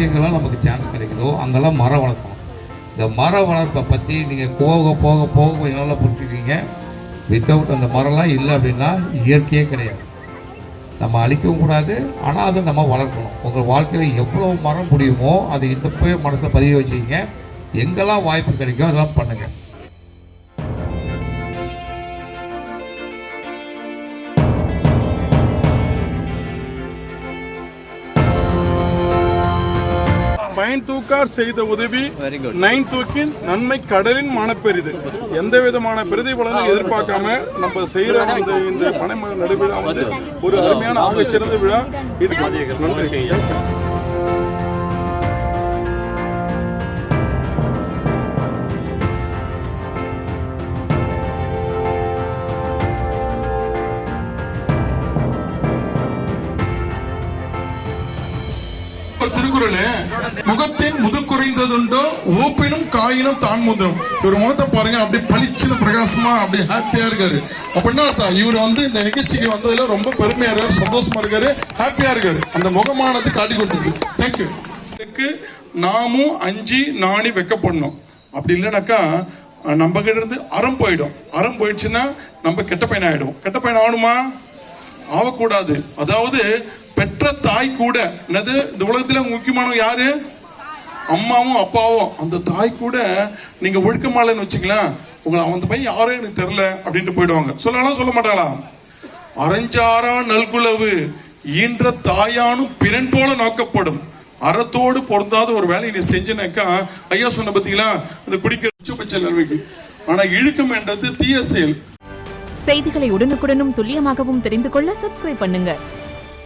எங்கெங்கெல்லாம் நமக்கு சான்ஸ் கிடைக்குதோ அங்கெல்லாம் மரம் வளர்க்கணும். இந்த மர வளர்ப்பை பற்றி நீங்கள் போக போக போக நல்லா புரிஞ்சுக்குவீங்க. வித்தவுட் அந்த மரம்லாம் இல்லை அப்படின்னா இயற்கையே கிடையாது. நம்ம அழிக்கவும் கூடாது, ஆனால் அதை நம்ம வளர்க்கணும். உங்கள் வாழ்க்கையில் எவ்வளோ மரம் முடியுமோ அதை இந்த போய் மனசில் பதிவு வச்சுக்கிங்க. எங்கெல்லாம் வாய்ப்பு கிடைக்கும் அதெல்லாம் பண்ணுங்கள். பயன் தூக்கார் செய்த உதவி நைன் தூக்கின் நன்மை கடலின் மனப்பெரிது. எந்த விதமான பிரதிபலனும் எதிர்பார்க்காம நம்ம செய்யற இந்த பனை நடுவிழா வந்து ஒரு அருமையான ஆகச்சிறந்த விழா. இது நன்றி. திருக்குறள் முகத்தின் முதுக்குறைந்ததுண்டோ ஓப்பினும் காயினும் தான் முந்திரும். இவர் முகத்தை பாருங்க, அப்படியே பளிச்சுன்னு பிரகாசமா அப்படியே ஹாப்பியா இருக்காரு. அப்படின்னா அர்த்தம் இவர் வந்து இந்த நிகழ்ச்சிக்கு வந்ததுல ரொம்ப பெருமையா இருக்காரு, சந்தோஷமா இருக்காரு, ஹாப்பியா இருக்காரு. அந்த முகமானது காட்டி கொடுத்தது. தேங்க்யூ. நாமும் அஞ்சி நாணி வைக்கப்படணும். அப்படி இல்லைனாக்கா நம்ம கிட்ட இருந்து அறம் போயிடும். அறம் போயிடுச்சுன்னா நம்ம கெட்ட பையன் ஆயிடும். கெட்ட பையன் ஆகணுமா? ஆகக்கூடாது. அதாவது பெற்ற தாய் கூட என்னது இந்த உலகத்துல முக்கியமானவங்க யாரு? அம்மாவும் அப்பாவும். அந்த தாய் கூட நீங்க ஒழுக்கமாலன்னு வச்சுக்கலாம், உங்களை அந்த பையன் யாரும் எனக்கு தெரியல அப்படின்ட்டு போயிடுவாங்க. சொல்லலாம் சொல்ல மாட்டாங்களா? அரைஞ்சாரா நல்குலவு ஈன்ற தாயானும் பிறன் போல நோக்கப்படும். அறத்தோடு பொருந்தாத ஒரு வேலையை நீ செஞ்சனாக்கா, ஐயா சொன்ன பத்தீங்களா, இந்த குடிக்கிற உச்சபட்ச நிலைமைக்கு. ஆனா இழுக்கம் என்றது தீய செயல். செய்திகளை உடனுக்குடனும் துல்லியமாகவும் தெரிந்து கொள்ள சப்ஸ்கிரைப் பண்ணுங்க.